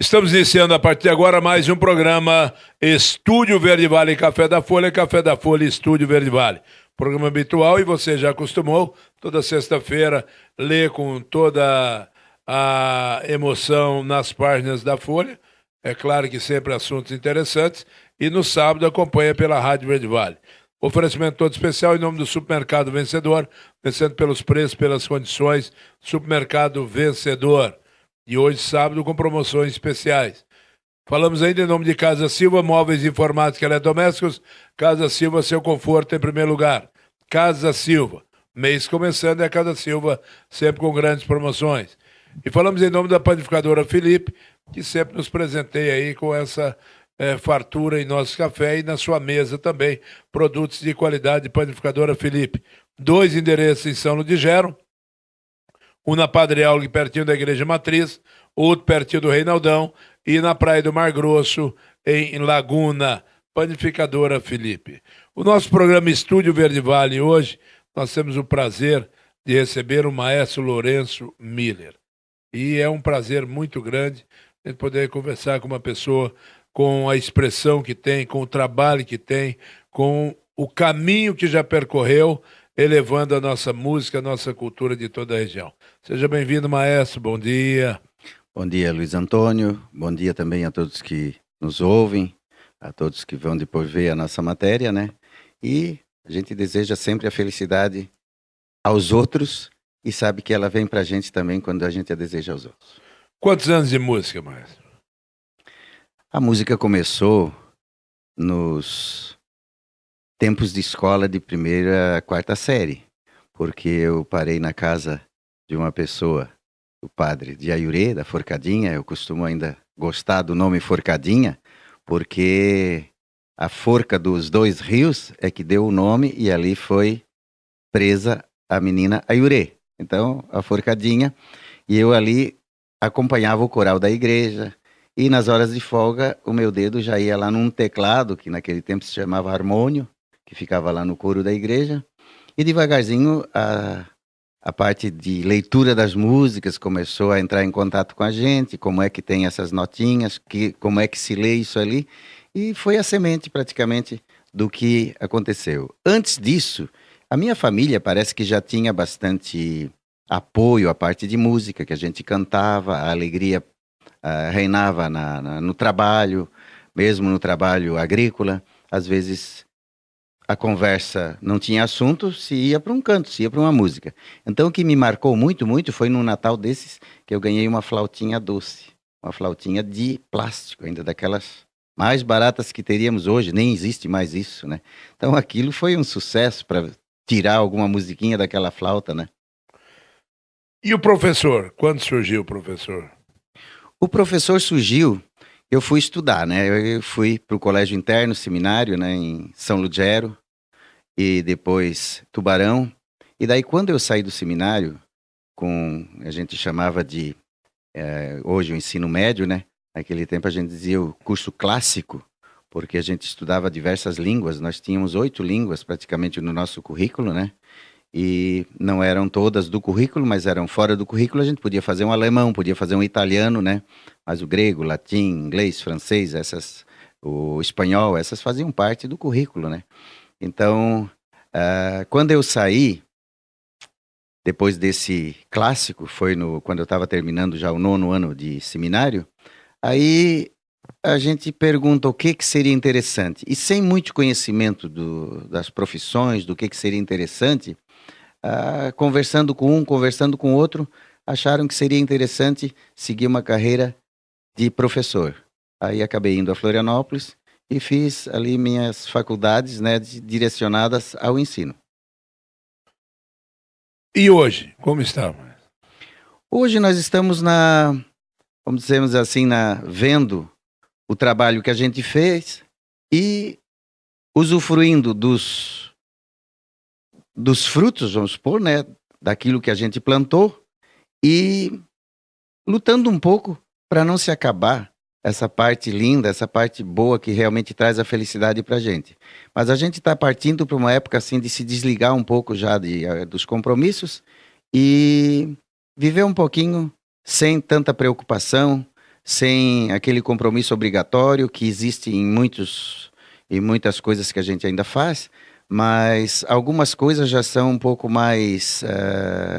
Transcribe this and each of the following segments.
Estamos iniciando a partir de agora mais um programa Estúdio Verde Vale Café da Folha Estúdio Verde Vale. Programa habitual e você já acostumou, toda sexta-feira, ler com toda a emoção nas páginas da Folha. É claro que sempre assuntos interessantes. E no sábado acompanha pela Rádio Verde Vale. Oferecimento todo especial em nome do Supermercado Vencedor, vencendo pelos preços, pelas condições. Supermercado Vencedor. E hoje, sábado, com promoções especiais. Falamos ainda em nome de Casa Silva, móveis informática e eletrodomésticos. Casa Silva, seu conforto em primeiro lugar. Casa Silva. Mês começando é a Casa Silva, sempre com grandes promoções. E falamos em nome da panificadora Felipe, que sempre nos presenteia aí com essa fartura em nosso café e na sua mesa também. Produtos de qualidade, panificadora Felipe. 2 endereços em São Ludgero. Um na Padre Algo, pertinho da Igreja Matriz, outro pertinho do Reinaldão, e na Praia do Mar Grosso, em Laguna, panificadora Felipe. O nosso programa Estúdio Verde Vale hoje, nós temos o prazer de receber o maestro Lourenço Miller. E é um prazer muito grande a gente poder conversar com uma pessoa com a expressão que tem, com o trabalho que tem, com o caminho que já percorreu, elevando a nossa música, a nossa cultura de toda a região. Seja bem-vindo, maestro. Bom dia. Bom dia, Luiz Antônio. Bom dia também a todos que nos ouvem, a todos que vão depois ver a nossa matéria, né? E a gente deseja sempre a felicidade aos outros e sabe que ela vem pra gente também quando a gente a deseja aos outros. Quantos anos de música, maestro? A música começou nos tempos de escola de primeira a quarta série, porque eu parei na casa de uma pessoa, o padre de Ayuré, da Forcadinha. Eu costumo ainda gostar do nome Forcadinha, porque a forca dos 2 rios é que deu o nome e ali foi presa a menina Ayuré. Então, a Forcadinha, e eu ali acompanhava o coral da igreja, e nas horas de folga o meu dedo já ia lá num teclado, que naquele tempo se chamava harmônio, que ficava lá no coro da igreja, e devagarzinho a parte de leitura das músicas começou a entrar em contato com a gente, como é que tem essas notinhas, como é que se lê isso ali, e foi a semente praticamente do que aconteceu. Antes disso, a minha família parece que já tinha bastante apoio à parte de música, que a gente cantava, a alegria reinava no trabalho, mesmo no trabalho agrícola. Às vezes a conversa não tinha assunto, se ia para um canto, se ia para uma música. Então o que me marcou muito, muito foi num Natal desses que eu ganhei uma flautinha doce, uma flautinha de plástico, ainda daquelas mais baratas que teríamos hoje, nem existe mais isso, né? Então aquilo foi um sucesso para tirar alguma musiquinha daquela flauta, né? E o professor? Quando surgiu o professor? O professor surgiu, eu fui estudar, né? Eu fui para o colégio interno, seminário, né, em São Ludgero, e depois Tubarão. E daí, quando eu saí do seminário, a gente chamava de, hoje o ensino médio, né? Naquele tempo a gente dizia o curso clássico, porque a gente estudava diversas línguas. Nós tínhamos 8 línguas praticamente no nosso currículo, né? E não eram todas do currículo, mas eram fora do currículo. A gente podia fazer um alemão, podia fazer um italiano, né? Mas o grego, latim, inglês, francês, o espanhol, essas faziam parte do currículo, né? Então, quando eu saí, depois desse clássico, foi quando eu estava terminando já o 9º ano de seminário, aí a gente pergunta o que seria interessante. E sem muito conhecimento das profissões, do que seria interessante, conversando com um, conversando com outro, acharam que seria interessante seguir uma carreira de professor. Aí acabei indo a Florianópolis e fiz ali minhas faculdades, né, direcionadas ao ensino. E hoje, como está? Hoje nós estamos vamos dizer assim, vendo o trabalho que a gente fez e usufruindo dos frutos, vamos supor, né, daquilo que a gente plantou e lutando um pouco para não se acabar essa parte linda, essa parte boa que realmente traz a felicidade para a gente. Mas a gente está partindo para uma época assim de se desligar um pouco já dos compromissos e viver um pouquinho sem tanta preocupação, sem aquele compromisso obrigatório que existe em muitas coisas que a gente ainda faz, mas algumas coisas já são um pouco mais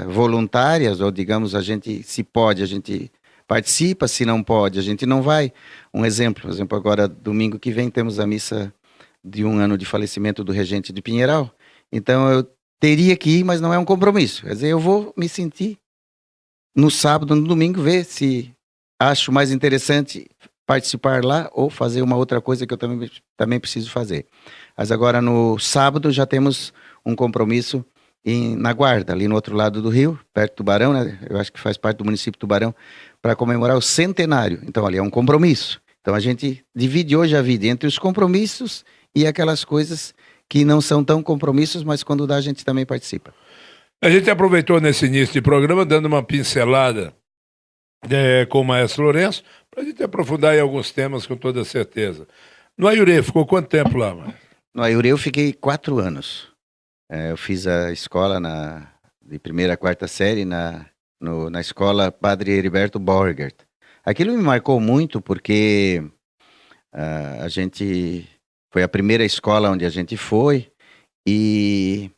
voluntárias, ou digamos, a gente, se pode, a gente participa, se não pode, a gente não vai. Um exemplo, por exemplo, agora, domingo que vem, temos a missa de 1 ano de falecimento do regente de Pinheiral, então eu teria que ir, mas não é um compromisso, quer dizer, eu vou me sentir no sábado, no domingo, ver se acho mais interessante participar lá ou fazer uma outra coisa que eu também preciso fazer. Mas agora no sábado já temos um compromisso na Guarda, ali no outro lado do rio, perto do Barão, né? Eu acho que faz parte do município do Barão, para comemorar o centenário. Então ali é um compromisso. Então a gente divide hoje a vida entre os compromissos e aquelas coisas que não são tão compromissos, mas quando dá a gente também participa. A gente aproveitou nesse início de programa dando uma pincelada com o Maestro Lourenço, para a gente aprofundar em alguns temas com toda certeza. No Aiurê, ficou quanto tempo lá, Maestro? No Aiurê eu fiquei 4 anos. Eu fiz a escola de 1ª a 4ª série na escola Padre Heriberto Borgert. Aquilo me marcou muito porque a gente foi a primeira escola onde a gente foi e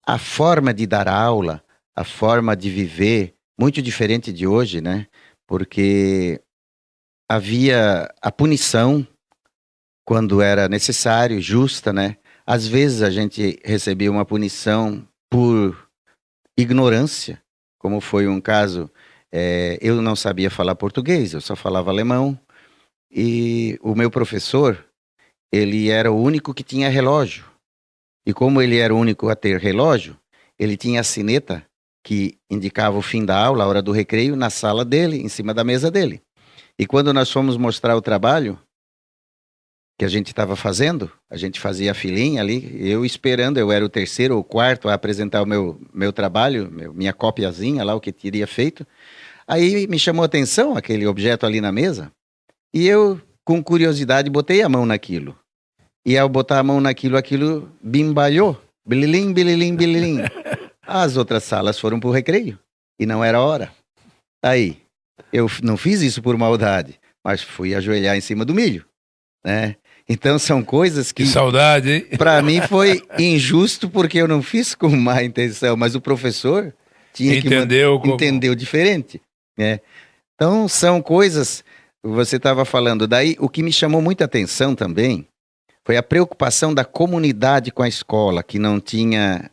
a forma de dar aula, a forma de viver, muito diferente de hoje, né? Porque havia a punição quando era necessário, justa, né? Às vezes a gente recebia uma punição por ignorância, como foi um caso, eu não sabia falar português, eu só falava alemão, e o meu professor, ele era o único que tinha relógio, e como ele era o único a ter relógio, ele tinha a sineta que indicava o fim da aula, a hora do recreio, na sala dele, em cima da mesa dele. E quando nós fomos mostrar o trabalho que a gente estava fazendo, a gente fazia a filinha ali, eu esperando, eu era o 3º ou 4º a apresentar o meu trabalho, minha copiazinha lá, o que teria feito. Aí me chamou a atenção aquele objeto ali na mesa, e eu, com curiosidade, botei a mão naquilo. E ao botar a mão naquilo, aquilo bimbalhou, bililim, bililim, bililim. As outras salas foram para o recreio, e não era hora. Aí, eu não fiz isso por maldade, mas fui ajoelhar em cima do milho, né? Então são coisas que saudade, hein? Para mim foi injusto porque eu não fiz com má intenção, mas o professor entendeu diferente, né? Então são coisas, você estava falando, daí o que me chamou muita atenção também foi a preocupação da comunidade com a escola, que não tinha,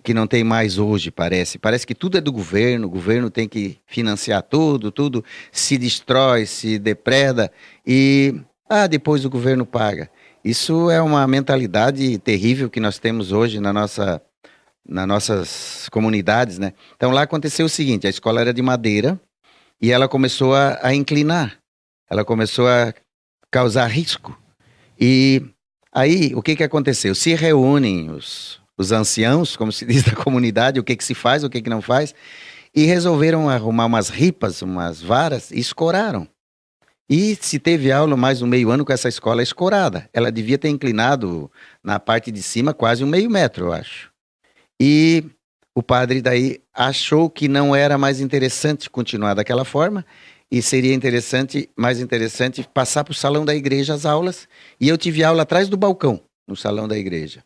que não tem mais hoje, parece que tudo é do governo, o governo tem que financiar tudo se destrói, se depreda e depois o governo paga. Isso é uma mentalidade terrível que nós temos hoje nas nossas comunidades, né? Então lá aconteceu o seguinte, a escola era de madeira e ela começou a inclinar, ela começou a causar risco. E aí, o que aconteceu? Se reúnem os anciãos, como se diz da comunidade, o que se faz, o que não faz, e resolveram arrumar umas ripas, umas varas, e escoraram. E se teve aula mais um meio ano com essa escola escorada. Ela devia ter inclinado na parte de cima quase 1/2 metro, eu acho. E o padre daí achou que não era mais interessante continuar daquela forma e seria mais interessante passar para o salão da igreja as aulas. E eu tive aula atrás do balcão, no salão da igreja.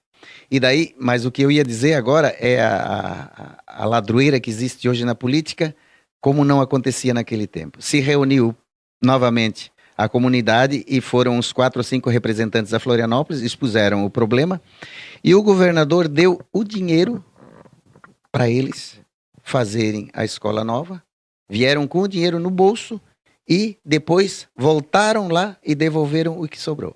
E daí, mas o que eu ia dizer agora é a ladroeira que existe hoje na política, como não acontecia naquele tempo. Se reuniu novamente a comunidade e foram uns 4 ou 5 representantes da Florianópolis, expuseram o problema e o governador deu o dinheiro para eles fazerem a escola nova, vieram com o dinheiro no bolso e depois voltaram lá e devolveram o que sobrou.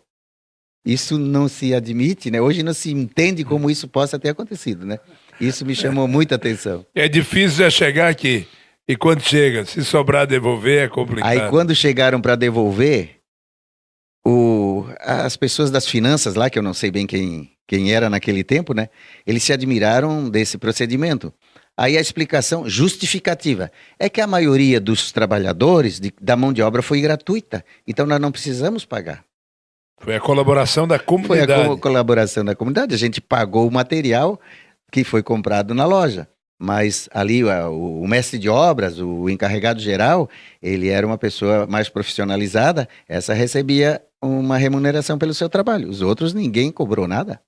Isso não se admite, né? Hoje não se entende como isso possa ter acontecido, né? Isso me chamou muita atenção. É difícil já chegar aqui. E quando chega, se sobrar devolver é complicado. Aí quando chegaram para devolver, as pessoas das finanças lá, que eu não sei bem quem era naquele tempo, né? Eles se admiraram desse procedimento. Aí a explicação justificativa é que a maioria dos trabalhadores da mão de obra foi gratuita, então nós não precisamos pagar. Foi a colaboração da comunidade. Foi a colaboração da comunidade, a gente pagou o material que foi comprado na loja. Mas ali o mestre de obras, o encarregado geral, ele era uma pessoa mais profissionalizada, essa recebia uma remuneração pelo seu trabalho. Os outros ninguém cobrou nada.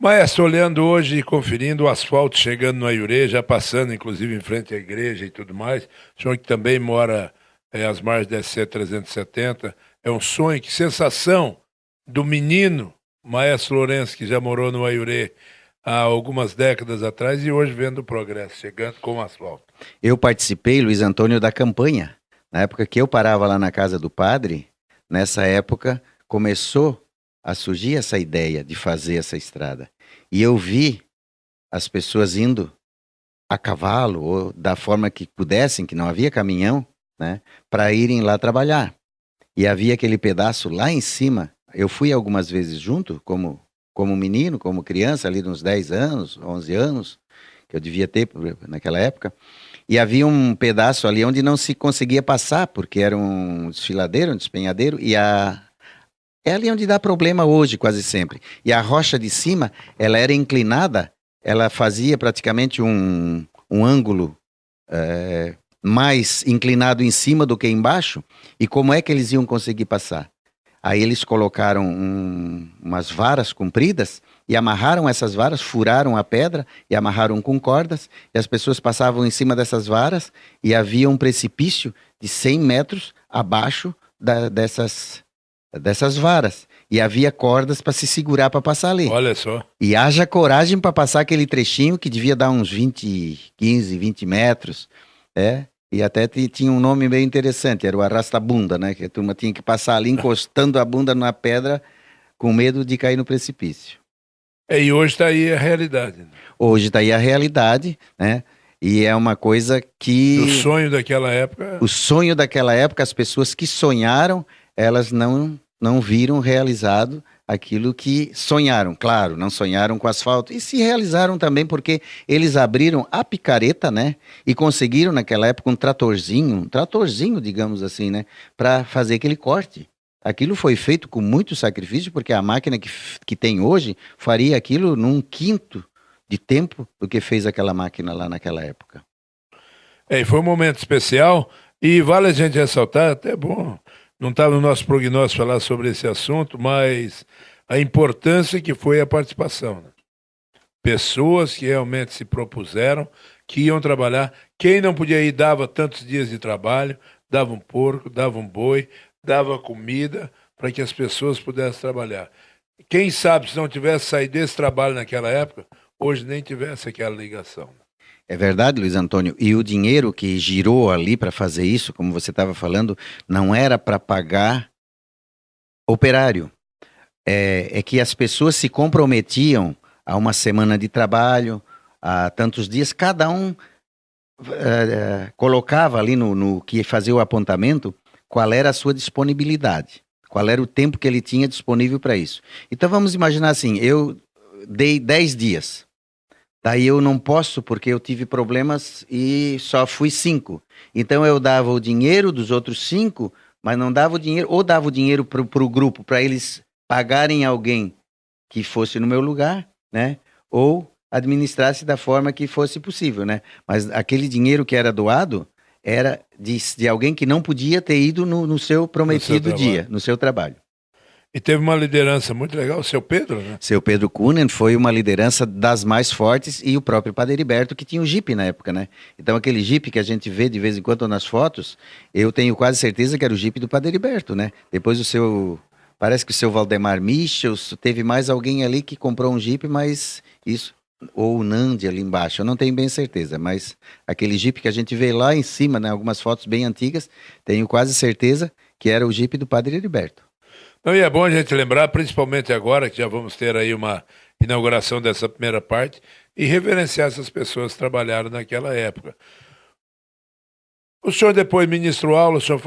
Maestro, olhando hoje e conferindo o asfalto chegando no Aiurê, já passando inclusive em frente à igreja e tudo mais, o senhor que também mora às margens da SC 370, é um sonho, que sensação do menino, Maestro Lourenço, que já morou no Aiurê há algumas décadas atrás e hoje vendo o progresso chegando com o asfalto. Eu participei, Luiz Antônio, da campanha. Na época que eu parava lá na casa do padre, nessa época começou a surgir essa ideia de fazer essa estrada. E eu vi as pessoas indo a cavalo, ou da forma que pudessem, que não havia caminhão, né, para irem lá trabalhar. E havia aquele pedaço lá em cima. Eu fui algumas vezes junto, como menino, como criança, ali de uns 10 anos, 11 anos, que eu devia ter naquela época. E havia um pedaço ali onde não se conseguia passar, porque era um desfiladeiro, um despenhadeiro, e é ali onde dá problema hoje, quase sempre. E a rocha de cima, ela era inclinada, ela fazia praticamente um ângulo mais inclinado em cima do que embaixo. E como é que eles iam conseguir passar? Aí eles colocaram umas varas compridas e amarraram essas varas, furaram a pedra e amarraram com cordas, e as pessoas passavam em cima dessas varas e havia um precipício de 100 metros abaixo dessas varas. E havia cordas para se segurar para passar ali. Olha só. E haja coragem para passar aquele trechinho que devia dar uns 15, 20 metros, E até tinha um nome bem interessante, era o arrasta-bunda, né? Que a turma tinha que passar ali encostando a bunda na pedra com medo de cair no precipício. E hoje está aí a realidade. Hoje está aí a realidade, né? E é uma coisa que... O sonho daquela época... O sonho daquela época, as pessoas que sonharam, elas não viram realizado aquilo que sonharam. Claro, não sonharam com asfalto. E se realizaram também porque eles abriram a picareta, né? E conseguiram naquela época um tratorzinho, digamos assim, né? Para fazer aquele corte. Aquilo foi feito com muito sacrifício, porque a máquina que tem hoje faria aquilo num quinto de tempo do que fez aquela máquina lá naquela época. E foi um momento especial e vale a gente ressaltar, até bom, não estava no nosso prognóstico falar sobre esse assunto, mas a importância que foi a participação. Né? Pessoas que realmente se propuseram, que iam trabalhar. Quem não podia ir dava tantos dias de trabalho, dava um porco, dava um boi, dava comida para que as pessoas pudessem trabalhar. Quem sabe se não tivesse saído desse trabalho naquela época, hoje nem tivesse aquela ligação. É verdade, Luiz Antônio. E o dinheiro que girou ali para fazer isso, como você estava falando, não era para pagar operário. É que as pessoas se comprometiam a uma semana de trabalho, a tantos dias, cada um colocava ali no que fazia o apontamento qual era a sua disponibilidade, qual era o tempo que ele tinha disponível para isso. Então vamos imaginar assim, eu dei 10 dias. Daí eu não posso porque eu tive problemas e só fui 5. Então eu dava o dinheiro dos outros 5, mas não dava o dinheiro, ou dava o dinheiro para o grupo, para eles pagarem alguém que fosse no meu lugar, né? Ou administrasse da forma que fosse possível, né? Mas aquele dinheiro que era doado era de alguém que não podia ter ido no seu prometido dia, no seu trabalho. E teve uma liderança muito legal, o seu Pedro, né? Seu Pedro Kunen foi uma liderança das mais fortes e o próprio Padre Heriberto, que tinha um Jeep na época, né? Então aquele Jeep que a gente vê de vez em quando nas fotos, eu tenho quase certeza que era o Jeep do Padre Heriberto, né? Depois parece que o seu Valdemar Michels, teve mais alguém ali que comprou um Jeep, mas isso, ou o Nandi ali embaixo, eu não tenho bem certeza, mas aquele Jeep que a gente vê lá em cima, né? Algumas fotos bem antigas, tenho quase certeza que era o Jeep do Padre Heriberto. Não, e é bom a gente lembrar, principalmente agora, que já vamos ter aí uma inauguração dessa primeira parte, e reverenciar essas pessoas que trabalharam naquela época. O senhor depois ministrou aula, o senhor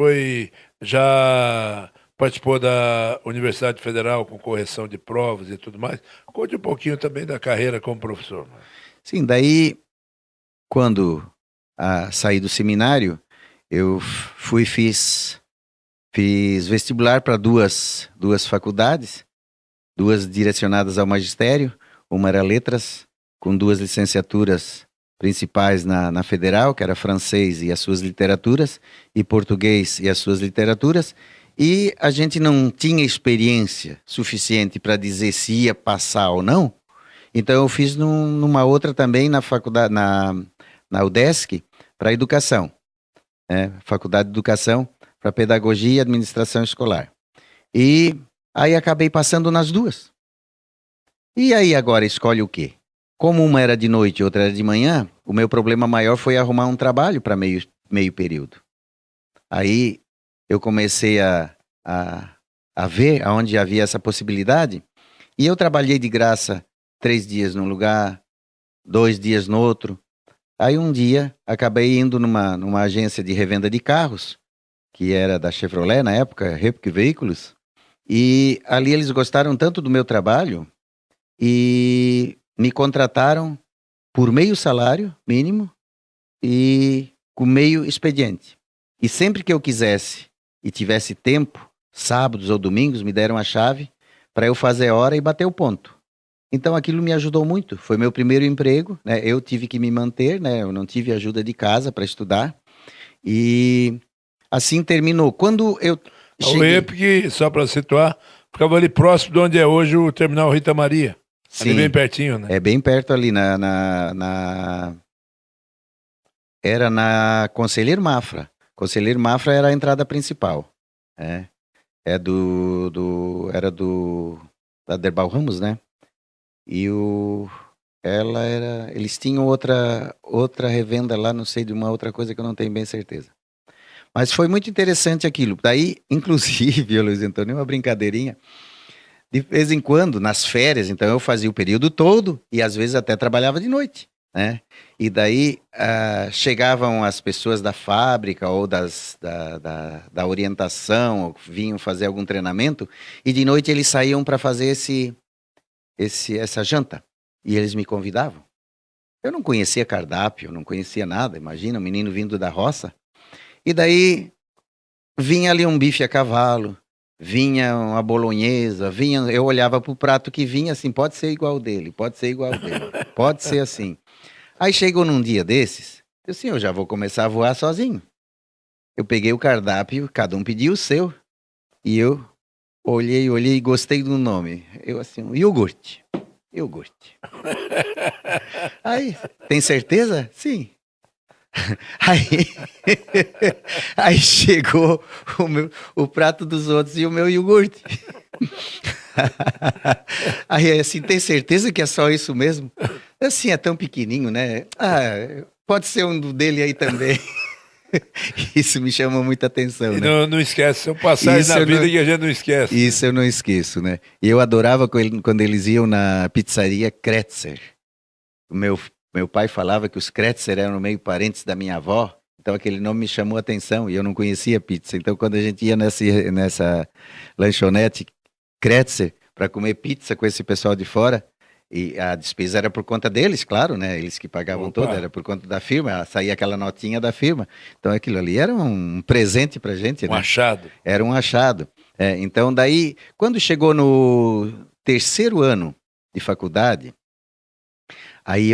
já participou da Universidade Federal com correção de provas e tudo mais. Conte um pouquinho também da carreira como professor. Sim, daí, quando saí do seminário, eu fiz vestibular para duas faculdades, duas direcionadas ao magistério, uma era letras com 2 licenciaturas principais na Federal, que era francês e as suas literaturas, e português e as suas literaturas, e a gente não tinha experiência suficiente para dizer se ia passar ou não, então eu fiz numa outra também na faculdade, na UDESC, para educação, né? Faculdade de Educação para Pedagogia e Administração Escolar. E aí acabei passando nas 2. E aí agora escolhe o quê? Como uma era de noite e outra era de manhã, o meu problema maior foi arrumar um trabalho para meio período. Aí eu comecei a ver aonde havia essa possibilidade, e eu trabalhei de graça 3 dias num lugar, 2 dias no outro. Aí um dia acabei indo numa agência de revenda de carros, que era da Chevrolet na época, Repique Veículos, e ali eles gostaram tanto do meu trabalho e me contrataram por meio salário mínimo e com meio expediente. E sempre que eu quisesse e tivesse tempo, sábados ou domingos, me deram a chave para eu fazer hora e bater o ponto. Então aquilo me ajudou muito. Foi meu primeiro emprego, né? Eu tive que me manter, né? Eu não tive ajuda de casa para estudar. E assim terminou. Quando eu cheguei... O Repique, só para situar, ficava ali próximo de onde é hoje o Terminal Rita Maria. Sim, ali bem pertinho, né? É bem perto ali Era na Conselheiro Mafra. Conselheiro Mafra era a entrada principal. Era da Derbal Ramos, né? E eles tinham outra revenda lá, não sei, de uma outra coisa que eu não tenho bem certeza. Mas foi muito interessante aquilo. Daí, inclusive, Luiz Antônio, uma brincadeirinha. De vez em quando, nas férias, então eu fazia o período todo e às vezes até trabalhava de noite, né? E daí chegavam as pessoas da fábrica ou da orientação, ou vinham fazer algum treinamento, e de noite eles saíam para fazer essa janta. E eles me convidavam. Eu não conhecia cardápio, não conhecia nada, imagina, um menino vindo da roça. E daí vinha ali um bife a cavalo, vinha uma bolonhesa, eu olhava pro prato que vinha assim, pode ser igual dele, pode ser igual dele, pode ser assim. Aí chegou num dia desses, eu assim, eu já vou começar a voar sozinho. Eu peguei o cardápio, cada um pediu o seu, e eu olhei e gostei do nome. Eu assim, iogurte. Aí, tem certeza? Sim. Aí chegou o prato dos outros e o meu iogurte. Aí assim, tem certeza que é só isso mesmo? Assim, é tão pequenininho, né? Pode ser um dele aí também. Isso me chama muita atenção, né? Não esquece, são passagens na vida que a gente não esquece. Isso eu não esqueço, né? E eu adorava quando eles iam na pizzaria Kretzer. Meu pai falava que os Kretzer eram meio parentes da minha avó, então aquele nome me chamou a atenção e eu não conhecia pizza. Então quando a gente ia nessa lanchonete Kretzer para comer pizza com esse pessoal de fora, e a despesa era por conta deles, claro, né? Eles que pagavam toda, era por conta da firma, saía aquela notinha da firma. Então aquilo ali era um presente pra gente, né? Achado. Era um achado. Então daí, quando chegou no 3º ano de faculdade, aí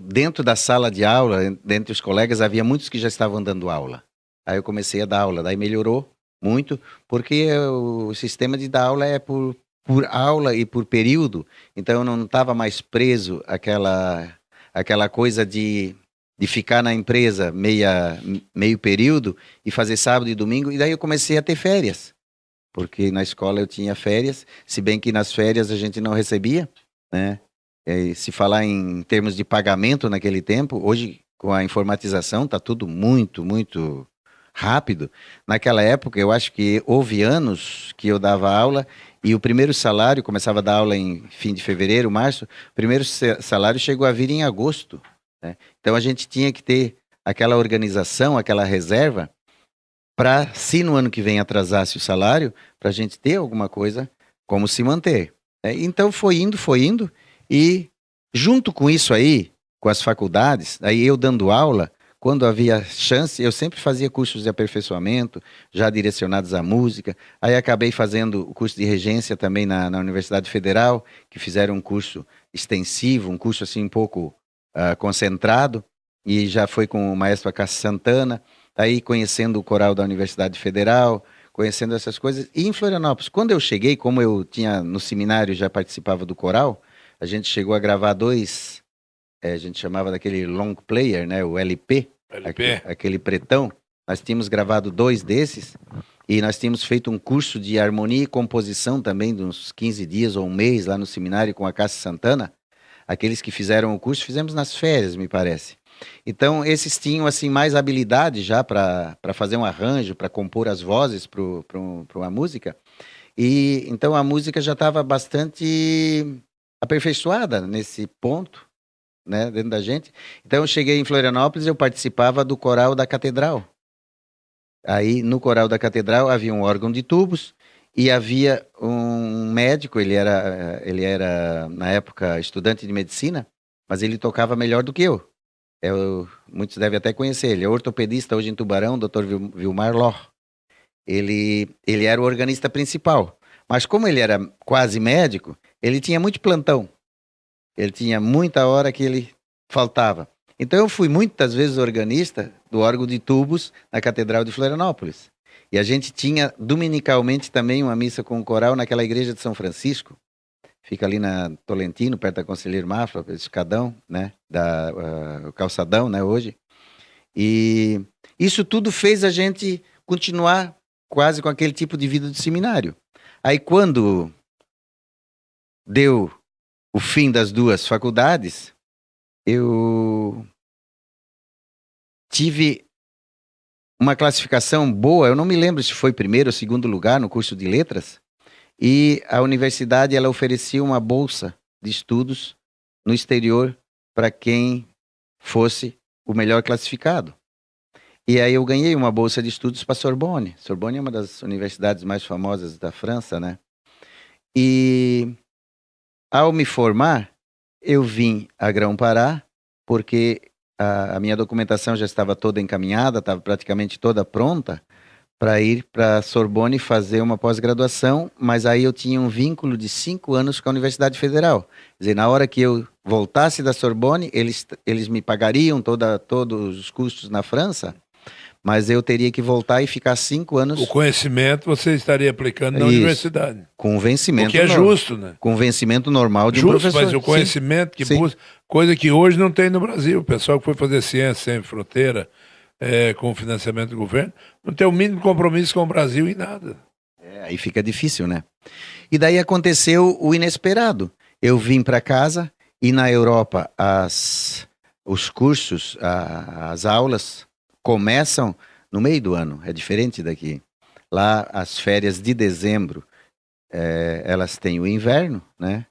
dentro da sala de aula, dentre os colegas, havia muitos que já estavam dando aula. Aí eu comecei a dar aula, daí melhorou muito, porque o sistema de dar aula é por aula e por período, então eu não estava mais preso àquela coisa de ficar na empresa meio período e fazer sábado e domingo, e daí eu comecei a ter férias, porque na escola eu tinha férias, se bem que nas férias a gente não recebia, né? Se falar em termos de pagamento naquele tempo, hoje com a informatização está tudo muito, muito rápido. Naquela época eu acho que houve anos que eu dava aula e o primeiro salário, começava a dar aula em fim de fevereiro, março, o primeiro salário chegou a vir em agosto, né? Então a gente tinha que ter aquela organização, aquela reserva, para se no ano que vem atrasasse o salário, para a gente ter alguma coisa como se manter. Então foi indo, e junto com isso aí, com as faculdades, aí eu dando aula, quando havia chance, eu sempre fazia cursos de aperfeiçoamento, já direcionados à música. Aí acabei fazendo o curso de regência também na Universidade Federal, que fizeram um curso extensivo, um curso assim um pouco concentrado, e já foi com o maestro Acácio Santana, aí conhecendo o coral da Universidade Federal, conhecendo essas coisas. E em Florianópolis, quando eu cheguei, como eu tinha no seminário, já participava do coral, a gente chegou a gravar dois, a gente chamava daquele long player, né, o LP, aquele pretão. Nós tínhamos gravado dois desses e nós tínhamos feito um curso de harmonia e composição também, de uns 15 dias ou um mês lá no seminário com a Cássia Santana. Aqueles que fizeram o curso, fizemos nas férias, me parece. Então, esses tinham assim mais habilidade já para fazer um arranjo, para compor as vozes para uma música. E então a música já estava bastante aperfeiçoada nesse ponto, né, dentro da gente. Então, eu cheguei em Florianópolis, eu participava do coral da Catedral. Aí, no coral da Catedral, havia um órgão de tubos e havia um médico, ele era, na época, estudante de medicina, mas ele tocava melhor do que eu. Muitos devem até conhecer, ele é ortopedista hoje em Tubarão, Dr. Vilmar Ló. Ele era o organista principal, mas como ele era quase médico, ele tinha muito plantão. Ele tinha muita hora que ele faltava. Então eu fui muitas vezes organista do órgão de tubos na Catedral de Florianópolis. E a gente tinha dominicalmente também uma missa com o coral naquela igreja de São Francisco. Fica ali na Tolentino, perto da Conselheiro Mafra, escadão, né? O calçadão, né, hoje. E isso tudo fez a gente continuar quase com aquele tipo de vida de seminário. Aí quando deu o fim das duas faculdades, eu tive uma classificação boa, eu não me lembro se foi primeiro ou segundo lugar no curso de letras, e a universidade ela oferecia uma bolsa de estudos no exterior para quem fosse o melhor classificado. E aí eu ganhei uma bolsa de estudos para Sorbonne. Sorbonne é uma das universidades mais famosas da França, né? E ao me formar, eu vim a Grão-Pará, porque a minha documentação já estava toda encaminhada, estava praticamente toda pronta para ir para Sorbonne fazer uma pós-graduação, mas aí eu tinha um vínculo de 5 anos com a Universidade Federal. Quer dizer, na hora que eu voltasse da Sorbonne, eles me pagariam todos os custos na França, mas eu teria que voltar e ficar 5 anos... O conhecimento você estaria aplicando na universidade. Com vencimento... O que é justo, né? Com vencimento normal de justo, um professor. Mas o conhecimento que busca... Coisa que hoje não tem no Brasil. O pessoal que foi fazer ciência sem fronteira, com financiamento do governo, não tem o mínimo compromisso com o Brasil em nada. Aí fica difícil, né? E daí aconteceu o inesperado. Eu vim para casa e na Europa os cursos, as aulas... começam no meio do ano, é diferente daqui. Lá, as férias de dezembro, elas têm o inverno, né?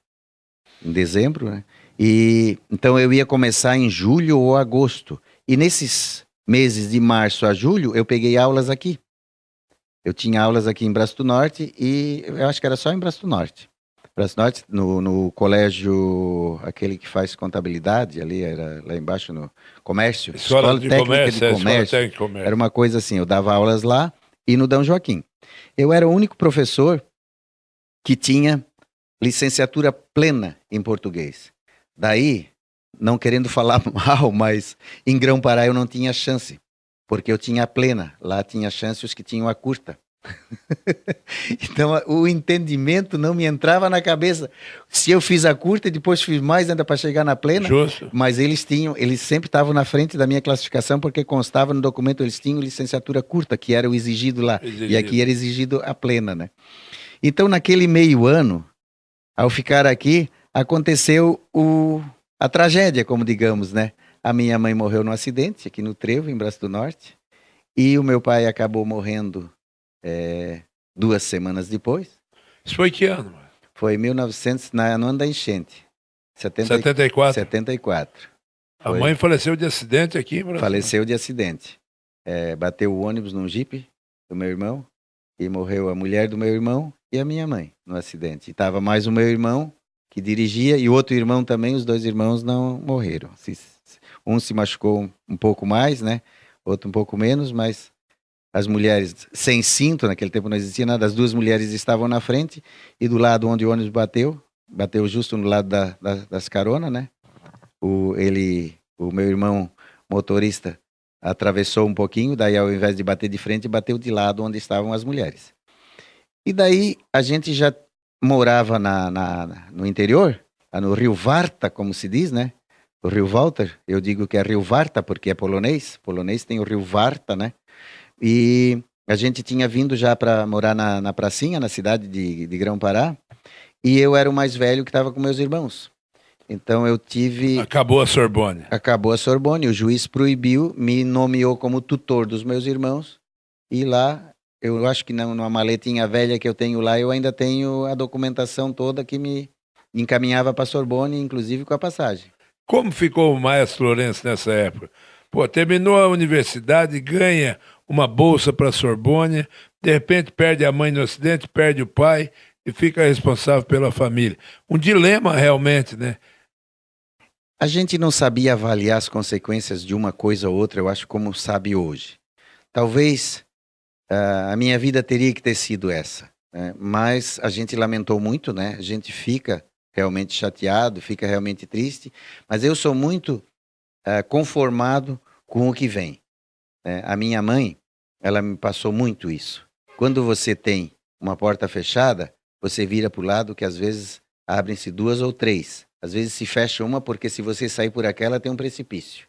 Em dezembro, né? E então eu ia começar em julho ou agosto. E nesses meses de março a julho, eu peguei aulas aqui. Eu tinha aulas aqui em Braço do Norte e eu acho que era só em Braço do Norte. Braço do Norte, no colégio, aquele que faz contabilidade, ali, era lá embaixo no comércio. Escola Técnica de Comércio. Era uma coisa assim, eu dava aulas lá e no Dom Joaquim. Eu era o único professor que tinha licenciatura plena em português. Daí, não querendo falar mal, mas em Grão-Pará eu não tinha chance, porque eu tinha a plena, lá tinha chance os que tinham a curta. Então o entendimento não me entrava na cabeça. Se eu fiz a curta e depois fiz mais ainda para chegar na plena. Justo. Mas eles sempre estavam na frente da minha classificação porque constava no documento, eles tinham licenciatura curta, que era o exigido lá, e aqui era exigido a plena, né? Então naquele meio ano, ao ficar aqui, aconteceu a tragédia, como digamos, né? A minha mãe morreu num acidente aqui no Trevo, em Braço do Norte, e o meu pai acabou morrendo 2 semanas depois. Isso foi que ano? Foi 1900, no ano da enchente. 74? 74. A mãe faleceu de acidente aqui em Brasil? Faleceu de acidente. Bateu o ônibus num jipe do meu irmão e morreu a mulher do meu irmão e a minha mãe no acidente. E estava mais o meu irmão que dirigia e o outro irmão também, os 2 irmãos não morreram. Um se machucou um pouco mais, né? Outro um pouco menos, mas as mulheres sem cinto, naquele tempo não existia nada, as duas mulheres estavam na frente e do lado onde o ônibus bateu justo no lado das caronas, né? O meu irmão motorista atravessou um pouquinho, daí ao invés de bater de frente, bateu de lado onde estavam as mulheres. E daí a gente já morava no interior, no Rio Varta, como se diz, né? O Rio Walter, eu digo que é Rio Varta porque é polonês. Polonês tem o Rio Varta, né? E a gente tinha vindo já para morar na pracinha, na cidade de Grão-Pará, e eu era o mais velho que estava com meus irmãos. Então eu tive... Acabou a Sorbonne. Acabou a Sorbonne, o juiz proibiu, me nomeou como tutor dos meus irmãos, e lá, eu acho que numa maletinha velha que eu tenho lá, eu ainda tenho a documentação toda que me encaminhava para a Sorbonne, inclusive com a passagem. Como ficou o Maestro Lourenço nessa época? Pô, terminou a universidade, ganha uma bolsa para a Sorbonne, de repente perde a mãe no acidente, perde o pai e fica responsável pela família. Um dilema realmente, né? A gente não sabia avaliar as consequências de uma coisa ou outra, eu acho, como sabe hoje. Talvez a minha vida teria que ter sido essa, né? Mas a gente lamentou muito, né? A gente fica realmente chateado, fica realmente triste, mas eu sou muito conformado com o que vem, né? A minha mãe, ela me passou muito isso. Quando você tem uma porta fechada, você vira para o lado que às vezes abrem-se duas ou três. Às vezes se fecha uma porque se você sair por aquela tem um precipício.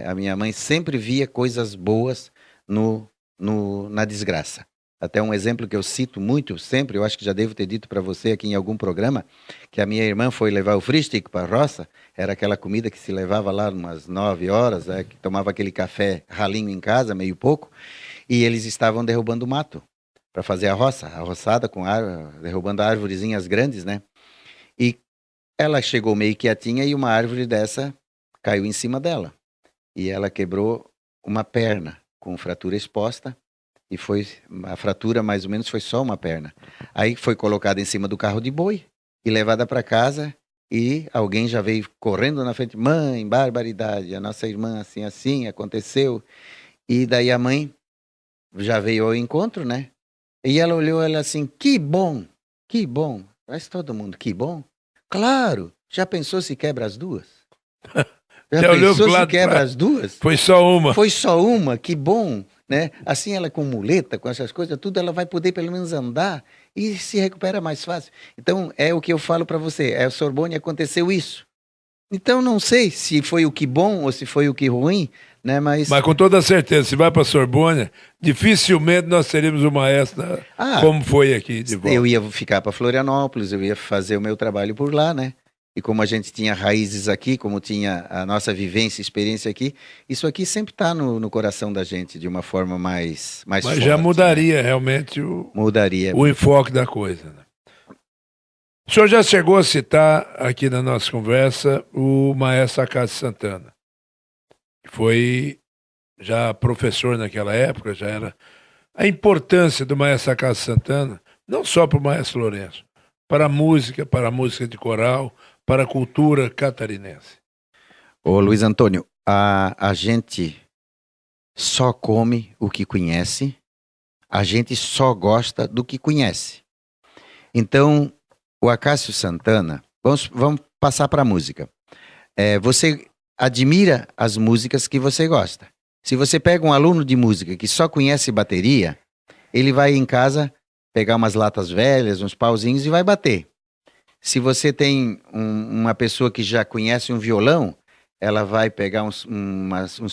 A minha mãe sempre via coisas boas na desgraça. Até um exemplo que eu cito muito sempre, eu acho que já devo ter dito para você aqui em algum programa, que a minha irmã foi levar o fristik para a roça, era aquela comida que se levava lá umas 9 horas, que tomava aquele café ralinho em casa, meio pouco, e eles estavam derrubando o mato para fazer a roçada derrubando árvorezinhas grandes, né? E ela chegou meio quietinha e uma árvore dessa caiu em cima dela. E ela quebrou uma perna com fratura exposta. E a fratura mais ou menos foi só uma perna. Aí foi colocada em cima do carro de boi e levada para casa e alguém já veio correndo na frente. Mãe, barbaridade, a nossa irmã assim, aconteceu. E daí a mãe já veio ao encontro, né? E ela olhou ela assim, que bom. Mas todo mundo, que bom. Claro, já pensou se quebra as duas? Já pensou se quebra as duas? Foi só uma. Foi só uma, que bom. Né? Assim ela com muleta, com essas coisas, tudo ela vai poder pelo menos andar e se recupera mais fácil. Então é o que eu falo para você, a Sorbonne aconteceu isso. Então não sei se foi o que bom ou se foi o que ruim, né? Mas com toda certeza, se vai para a Sorbonne, dificilmente nós teríamos uma maestro como foi aqui de volta. Eu ia ficar para Florianópolis, eu ia fazer o meu trabalho por lá, né? E como a gente tinha raízes aqui, como tinha a nossa vivência, experiência aqui, isso aqui sempre está no coração da gente de uma forma mais Mas forte, já mudaria, né? realmente Mudaria o enfoque da coisa. Né? O senhor já chegou a citar aqui na nossa conversa o maestro Acácio Santana. Foi já professor naquela época, já era a importância do maestro Acácio Santana, não só para o maestro Lourenço, para a música de coral, para a cultura catarinense. Ô Luiz Antônio, a gente só come o que conhece, a gente só gosta do que conhece. Então, o Acácio Santana, vamos passar para a música. Você admira as músicas que você gosta. Se você pega um aluno de música que só conhece bateria, ele vai em casa pegar umas latas velhas, uns pauzinhos e vai bater. Se você tem uma pessoa que já conhece um violão, ela vai pegar uns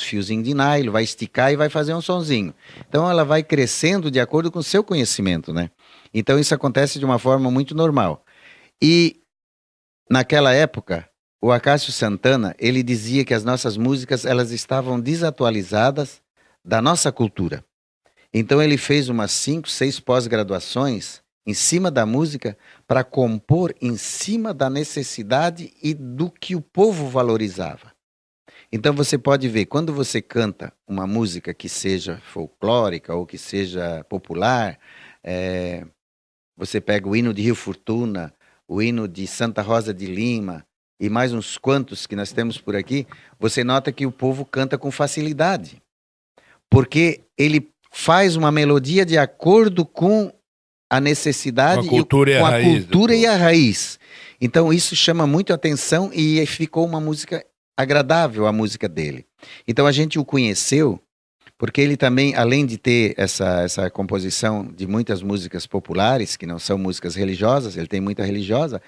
fiozinhos de nylon, vai esticar e vai fazer um sonzinho. Então ela vai crescendo de acordo com o seu conhecimento, né? Então isso acontece de uma forma muito normal. E naquela época, o Acácio Santana, ele dizia que as nossas músicas, elas estavam desatualizadas da nossa cultura. Então ele fez umas 5, 6 pós-graduações em cima da música para compor em cima da necessidade e do que o povo valorizava. Então você pode ver, quando você canta uma música que seja folclórica ou que seja popular, você pega o hino de Rio Fortuna, o hino de Santa Rosa de Lima, e mais uns quantos que nós temos por aqui, você nota que o povo canta com facilidade. Porque ele faz uma melodia de acordo com a necessidade, com a cultura e a raiz. Então isso chama muito a atenção e ficou uma música agradável, a música dele. Então a gente o conheceu porque ele também, além de ter essa composição de muitas músicas populares, que não são músicas religiosas, ele tem muita religiosa,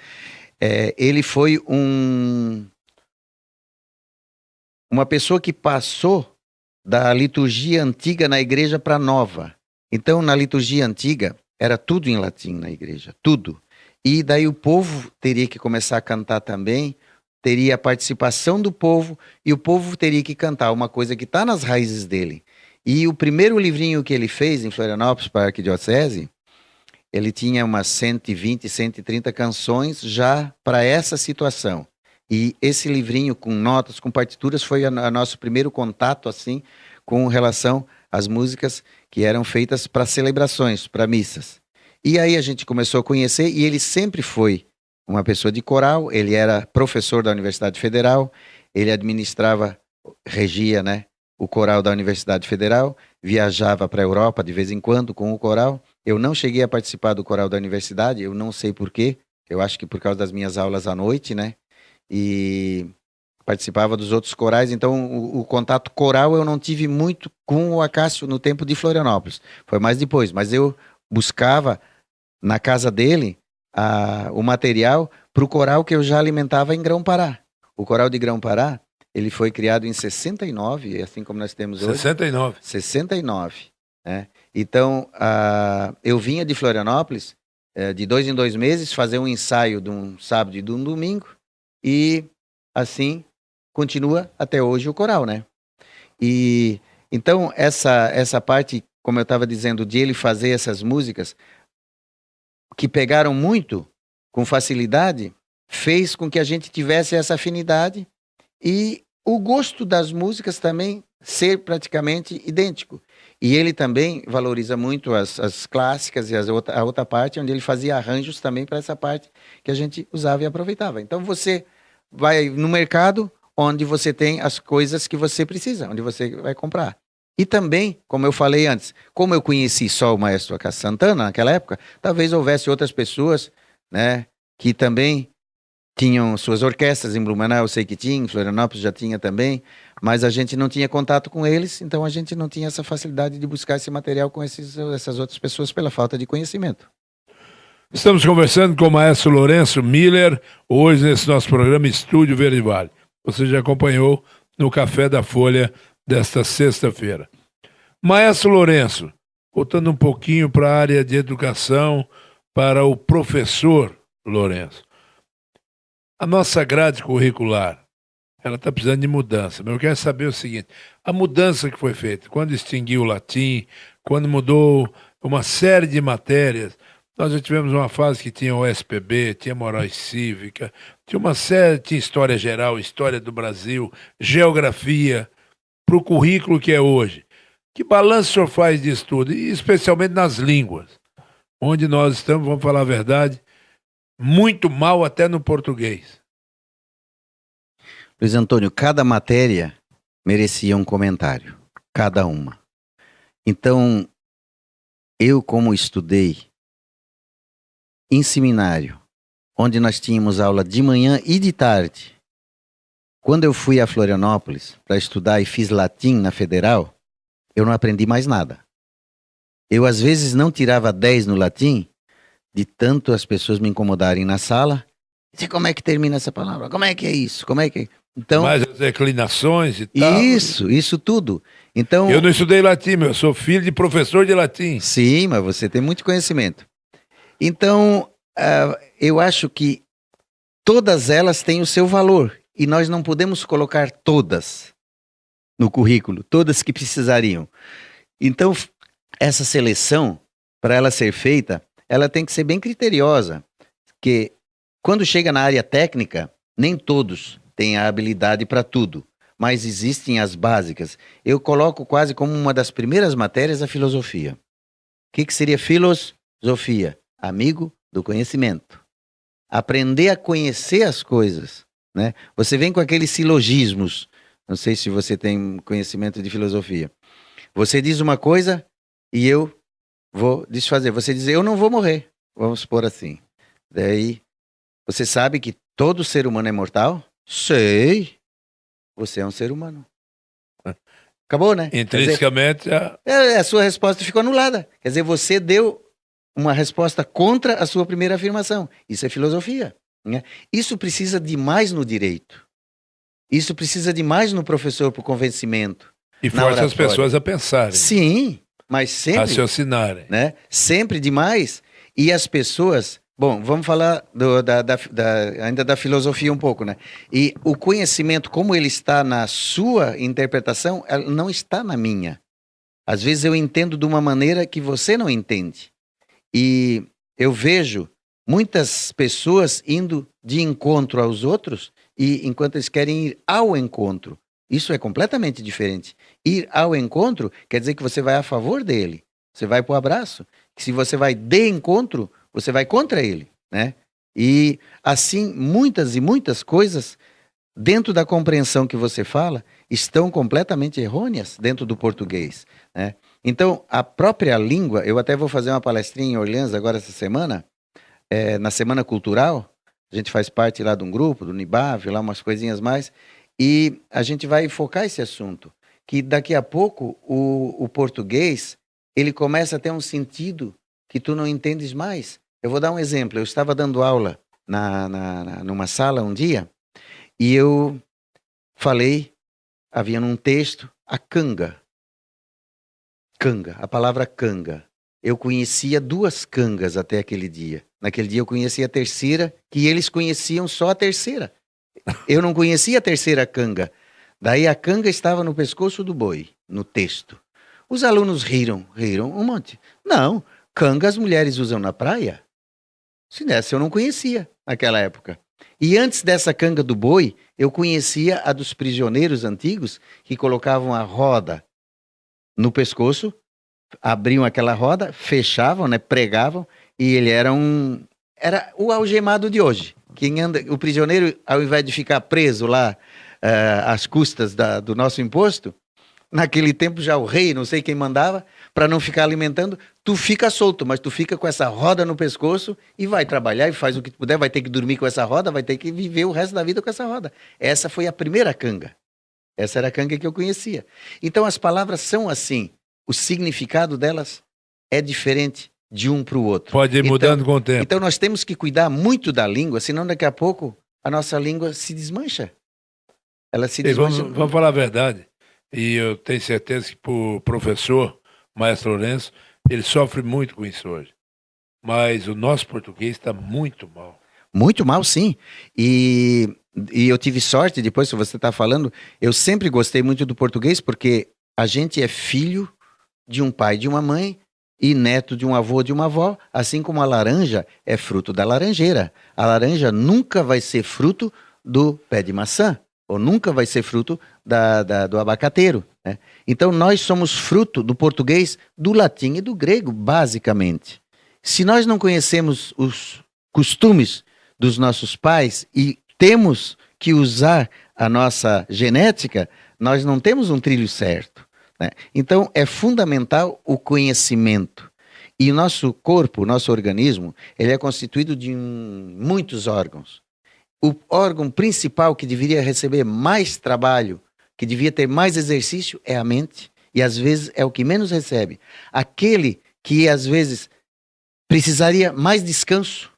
ele foi uma pessoa que passou da liturgia antiga na igreja para a nova. Então, na liturgia antiga, era tudo em latim na igreja, tudo. E daí o povo teria que começar a cantar também, teria a participação do povo, e o povo teria que cantar uma coisa que está nas raízes dele. E o primeiro livrinho que ele fez em Florianópolis para a Arquidiocese, ele tinha umas 120, 130 canções já para essa situação. E esse livrinho com notas, com partituras, foi o nosso primeiro contato, assim, com relação às músicas que eram feitas para celebrações, para missas. E aí a gente começou a conhecer, e ele sempre foi uma pessoa de coral, ele era professor da Universidade Federal, ele regia, né, o coral da Universidade Federal, viajava para a Europa de vez em quando com o coral. Eu não cheguei a participar do coral da universidade, eu não sei por quê, eu acho que por causa das minhas aulas à noite, né? E participava dos outros corais, então o contato coral eu não tive muito com o Acácio no tempo de Florianópolis, foi mais depois, mas eu buscava na casa dele o material para o coral que eu já alimentava em Grão-Pará. O coral de Grão-Pará, ele foi criado em 69, assim como nós temos hoje. 69. 69, né? Então, eu vinha de Florianópolis, de 2 em 2 meses, fazer um ensaio de um sábado e de um domingo, e assim continua até hoje o coral, né? E então essa parte, como eu estava dizendo, de ele fazer essas músicas que pegaram muito com facilidade, fez com que a gente tivesse essa afinidade e o gosto das músicas também ser praticamente idêntico. E ele também valoriza muito as clássicas e a outra parte, onde ele fazia arranjos também para essa parte que a gente usava e aproveitava. Então você vai no mercado onde você tem as coisas que você precisa, onde você vai comprar. E também, como eu falei antes, como eu conheci só o maestro Acácio Santana naquela época, talvez houvesse outras pessoas, né, que também tinham suas orquestras. Em Blumenau eu sei que tinha, em Florianópolis já tinha também, mas a gente não tinha contato com eles, então a gente não tinha essa facilidade de buscar esse material com essas outras pessoas pela falta de conhecimento. Estamos conversando com o maestro Lourenço Miller, hoje nesse nosso programa Estúdio Verde Vale. Você já acompanhou no Café da Folha desta sexta-feira. Maestro Lourenço, voltando um pouquinho para a área de educação, para o professor Lourenço. A nossa grade curricular, ela está precisando de mudança, mas eu quero saber o seguinte, a mudança que foi feita, quando extinguiu o latim, quando mudou uma série de matérias, nós já tivemos uma fase que tinha o SPB, tinha moral e cívica, tinha uma série, tinha história geral, história do Brasil, geografia, para o currículo que é hoje. Que balanço o senhor faz disso tudo, e especialmente nas línguas, onde nós estamos, vamos falar a verdade, muito mal até no português. Luiz Antônio, cada matéria merecia um comentário, cada uma. Então, eu como estudei em seminário, onde nós tínhamos aula de manhã e de tarde, quando eu fui a Florianópolis para estudar e fiz latim na Federal, eu não aprendi mais nada. Eu às vezes não tirava 10 no latim, de tanto as pessoas me incomodarem na sala. E como é que termina essa palavra? Como é que é isso? Como é que é? Então, mais as declinações e tal. Isso tudo. Então, eu não estudei latim, eu sou filho de professor de latim. Sim, mas você tem muito conhecimento. Então, eu acho que todas elas têm o seu valor. E nós não podemos colocar todas no currículo, todas que precisariam. Então, essa seleção, para ela ser feita, ela tem que ser bem criteriosa. Porque quando chega na área técnica, nem todos têm a habilidade para tudo. Mas existem as básicas. Eu coloco quase como uma das primeiras matérias a filosofia. O que seria filosofia? Amigo do conhecimento. Aprender a conhecer as coisas, né? Você vem com aqueles silogismos. Não sei se você tem conhecimento de filosofia. Você diz uma coisa e eu vou desfazer. Você diz, eu não vou morrer. Vamos supor assim. Daí, você sabe que todo ser humano é mortal? Sei. Você é um ser humano. Acabou, né? Intrinsecamente, A sua resposta ficou anulada. Quer dizer, você deu uma resposta contra a sua primeira afirmação. Isso é filosofia, né? Isso precisa de mais no direito. Isso precisa de mais no professor para o convencimento. E força as pessoas a pensarem. Sim, mas sempre... raciocinarem. Né? Sempre demais. E as pessoas... Bom, vamos falar ainda da filosofia um pouco, né? E o conhecimento, como ele está na sua interpretação, não está na minha. Às vezes eu entendo de uma maneira que você não entende. E eu vejo muitas pessoas indo de encontro aos outros, e enquanto eles querem ir ao encontro. Isso é completamente diferente. Ir ao encontro quer dizer que você vai a favor dele. Você vai para o abraço. Que se você vai de encontro, você vai contra ele, né? E assim, muitas e muitas coisas dentro da compreensão que você fala estão completamente errôneas dentro do português, né? Então, a própria língua, eu até vou fazer uma palestrinha em Orleans agora essa semana, na Semana Cultural, a gente faz parte lá de um grupo, do NIBAV, lá umas coisinhas mais, e a gente vai focar esse assunto, que daqui a pouco o português, ele começa a ter um sentido que tu não entendes mais. Eu vou dar um exemplo. Eu estava dando aula numa sala um dia e eu falei, havia num texto, a canga. Canga, a palavra canga. Eu conhecia 2 cangas até aquele dia. Naquele dia eu conhecia a terceira, que eles conheciam só a terceira. Eu não conhecia a terceira canga. Daí a canga estava no pescoço do boi, no texto. Os alunos riram um monte. Não, canga as mulheres usam na praia. Se dessa eu não conhecia naquela época. E antes dessa canga do boi, eu conhecia a dos prisioneiros antigos que colocavam a roda no pescoço, abriam aquela roda, fechavam, né, pregavam, e ele era o algemado de hoje. Quem anda, o prisioneiro, ao invés de ficar preso lá às custas do nosso imposto, naquele tempo já o rei, não sei quem mandava, para não ficar alimentando, tu fica solto, mas tu fica com essa roda no pescoço e vai trabalhar e faz o que tu puder, vai ter que dormir com essa roda, vai ter que viver o resto da vida com essa roda. Essa foi a primeira canga. Essa era a canga que eu conhecia. Então as palavras são assim, o significado delas é diferente de um para o outro. Pode ir mudando com o tempo. Então nós temos que cuidar muito da língua, senão daqui a pouco a nossa língua se desmancha. Ela se desmancha. Vamos falar a verdade. E eu tenho certeza que o professor, Maestro Lourenço, ele sofre muito com isso hoje. Mas o nosso português está muito mal. Muito mal, sim. E eu tive sorte, depois que você está falando, eu sempre gostei muito do português, porque a gente é filho de um pai e de uma mãe, e neto de um avô e de uma avó, assim como a laranja é fruto da laranjeira. A laranja nunca vai ser fruto do pé de maçã, ou nunca vai ser fruto do abacateiro, né? Então nós somos fruto do português, do latim e do grego, basicamente. Se nós não conhecemos os costumes dos nossos pais e temos que usar a nossa genética, nós não temos um trilho certo, né? Então é fundamental o conhecimento. E o nosso corpo, o nosso organismo, ele é constituído de muitos órgãos. O órgão principal que deveria receber mais trabalho, que devia ter mais exercício, é a mente. E às vezes é o que menos recebe. Aquele que às vezes precisaria mais descanso,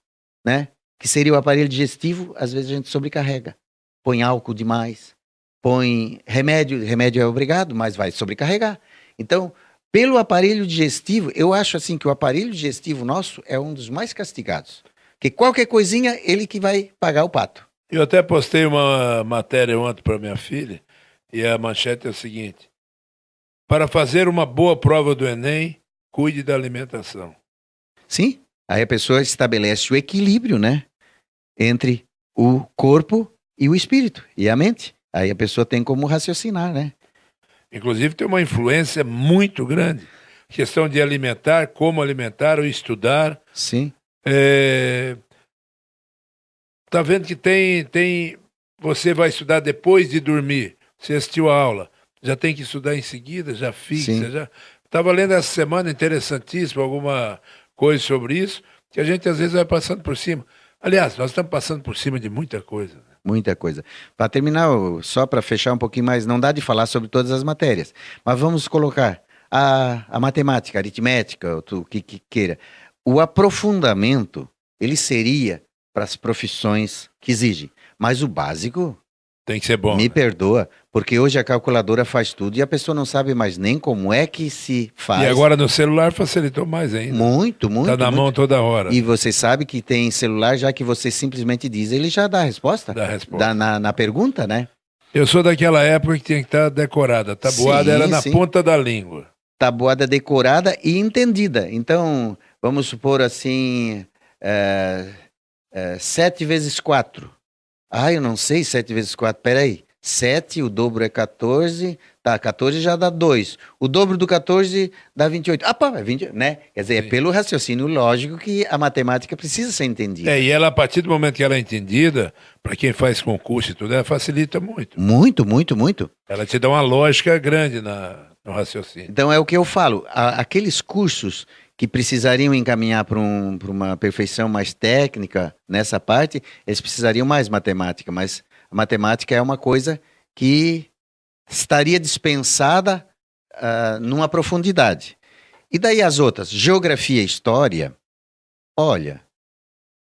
né? Que seria o aparelho digestivo, às vezes a gente sobrecarrega. Põe álcool demais, põe remédio é obrigado, mas vai sobrecarregar. Então, pelo aparelho digestivo, eu acho assim que o aparelho digestivo nosso é um dos mais castigados. Que qualquer coisinha, ele que vai pagar o pato. Eu até postei uma matéria ontem para minha filha, e a manchete é o seguinte: para fazer uma boa prova do Enem, cuide da alimentação. Sim, aí a pessoa estabelece o equilíbrio, né? Entre o corpo e o espírito, e a mente. Aí a pessoa tem como raciocinar, né? Inclusive tem uma influência muito grande. Questão de alimentar, como alimentar, ou estudar. Sim. Tá vendo que tem você vai estudar depois de dormir. Você assistiu a aula, já tem que estudar em seguida, já fixa, Sim. já. Estava lendo essa semana, interessantíssimo, alguma coisa sobre isso, que a gente às vezes vai passando por cima. Aliás, nós estamos passando por cima de muita coisa. Muita coisa. Para terminar, só para fechar um pouquinho mais, não dá de falar sobre todas as matérias, mas vamos colocar a matemática, a aritmética, o que queira. O aprofundamento, ele seria para as profissões que exigem, mas o básico, Tem que ser bom. me Né? perdoa, porque hoje a calculadora faz tudo e a pessoa não sabe mais nem como é que se faz. E agora no celular facilitou mais ainda. Muito, muito. Está na muito. mão toda hora. E você sabe que tem celular, já que você simplesmente diz, ele já dá a resposta. Dá a resposta. Na pergunta, né? Eu sou daquela época que tinha que estar decorada. A tabuada Sim, era na sim. ponta da língua. Tabuada decorada e entendida. Então, vamos supor assim, 7 vezes 4. Ah, eu não sei 7 vezes 4, peraí. 7, o dobro é 14, tá, 14 já dá 2. O dobro do 14 dá 28. Ah, pá, é 20, né? Quer dizer, Sim. é pelo raciocínio lógico que a matemática precisa ser entendida. E ela, a partir do momento que ela é entendida, para quem faz concurso e tudo, ela facilita muito. Muito, muito, muito. Ela te dá uma lógica grande no raciocínio. Então é o que eu falo, aqueles cursos que precisariam encaminhar para uma perfeição mais técnica nessa parte, eles precisariam mais matemática, mas a matemática é uma coisa que estaria dispensada numa profundidade. E daí as outras, geografia e história, olha,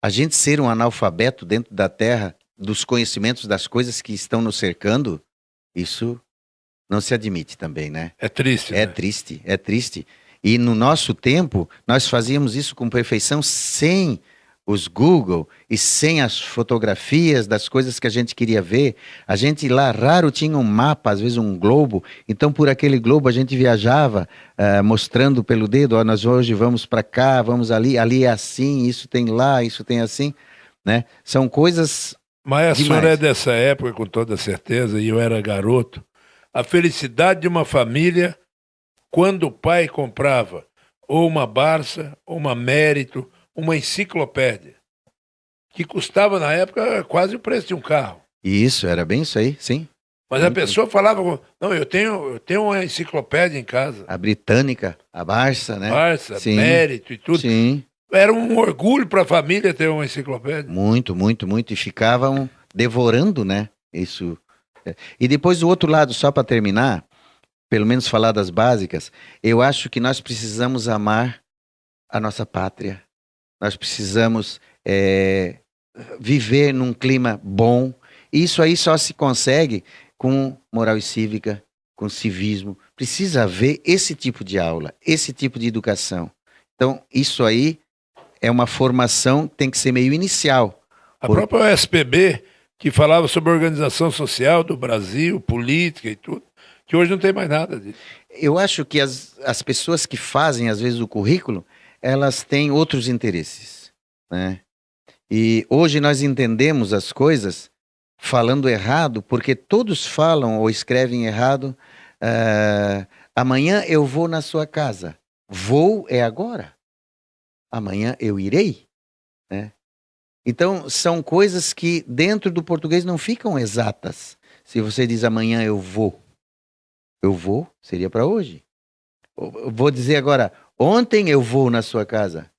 a gente ser um analfabeto dentro da Terra, dos conhecimentos das coisas que estão nos cercando, isso não se admite também, né? É triste, É né? triste, é triste. E no nosso tempo, nós fazíamos isso com perfeição sem os Google e sem as fotografias das coisas que a gente queria ver. A gente lá raro tinha um mapa, às vezes um globo. Então, por aquele globo a gente viajava, mostrando pelo dedo, ó, nós hoje vamos para cá, vamos ali é assim, isso tem lá, isso tem assim, né? São coisas Mas a demais. senhora é dessa época, com toda certeza, e eu era garoto. A felicidade de uma família, quando o pai comprava ou uma Barça, ou uma Mérito, uma enciclopédia, que custava na época quase o preço de um carro. Isso, era bem isso aí, sim. Mas a pessoa falava, não, eu tenho uma enciclopédia em casa. A britânica, a Barça, né? Barça, Sim. Mérito e tudo. Sim. Era um orgulho para a família ter uma enciclopédia. Muito, muito, muito. E ficavam devorando, né? Isso. E depois do outro lado, só para terminar, pelo menos falar das básicas, eu acho que nós precisamos amar a nossa pátria. Nós precisamos viver num clima bom. Isso aí só se consegue com moral e cívica, com civismo. Precisa haver esse tipo de aula, esse tipo de educação. Então, isso aí é uma formação que tem que ser meio inicial. A própria OSPB, que falava sobre a organização social do Brasil, política e tudo, que hoje não tem mais nada disso. Eu acho que as pessoas que fazem, às vezes, o currículo, elas têm outros interesses, né? E hoje nós entendemos as coisas falando errado, porque todos falam ou escrevem errado. Amanhã eu vou na sua casa. Vou é agora. Amanhã eu irei, né? Então, são coisas que dentro do português não ficam exatas. Se você diz amanhã eu vou seria para hoje. Eu vou dizer agora, ontem eu vou na sua casa.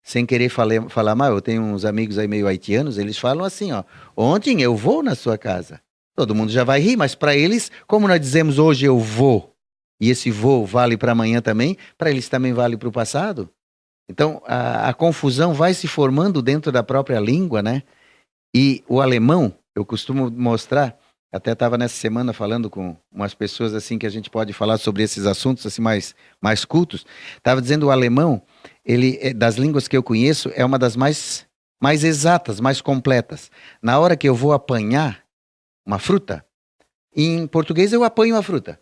Sem querer falar mal, eu tenho uns amigos aí meio haitianos, eles falam assim, ó, ontem eu vou na sua casa. Todo mundo já vai rir, mas para eles, como nós dizemos hoje eu vou, e esse vou vale para amanhã também, para eles também vale para o passado. Então, a confusão vai se formando dentro da própria língua, né? E o alemão, eu costumo mostrar, até estava nessa semana falando com umas pessoas assim que a gente pode falar sobre esses assuntos assim mais cultos. Estava dizendo o alemão, ele das línguas que eu conheço, é uma das mais exatas, mais completas. Na hora que eu vou apanhar uma fruta, em português eu apanho a fruta.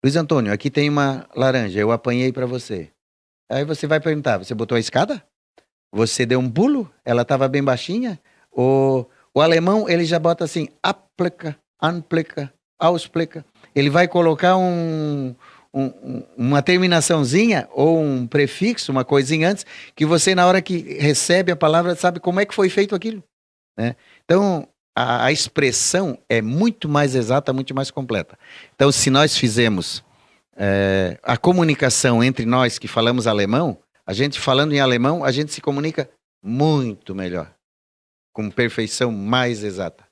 Luiz Antônio, aqui tem uma laranja, eu apanhei para você. Aí você vai perguntar, você botou a escada? Você deu um pulo? Ela estava bem baixinha? O alemão, ele já bota assim, aplica, anplica, ausplica. Ele vai colocar uma terminaçãozinha ou um prefixo, uma coisinha antes, que você, na hora que recebe a palavra, sabe como é que foi feito aquilo, né? Então, a expressão é muito mais exata, muito mais completa. Então, se nós fizemos a comunicação entre nós que falamos alemão, a gente falando em alemão, a gente se comunica muito melhor, com perfeição mais exata.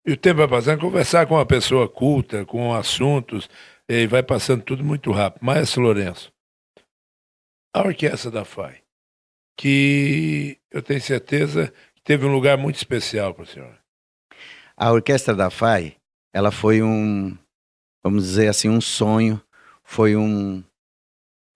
E o tempo vai passando, conversar com uma pessoa culta, com assuntos, e vai passando tudo muito rápido. Maestro Lourenço, a orquestra da FAI, que eu tenho certeza que teve um lugar muito especial para o senhor. A orquestra da FAI, ela foi vamos dizer assim, um sonho, foi um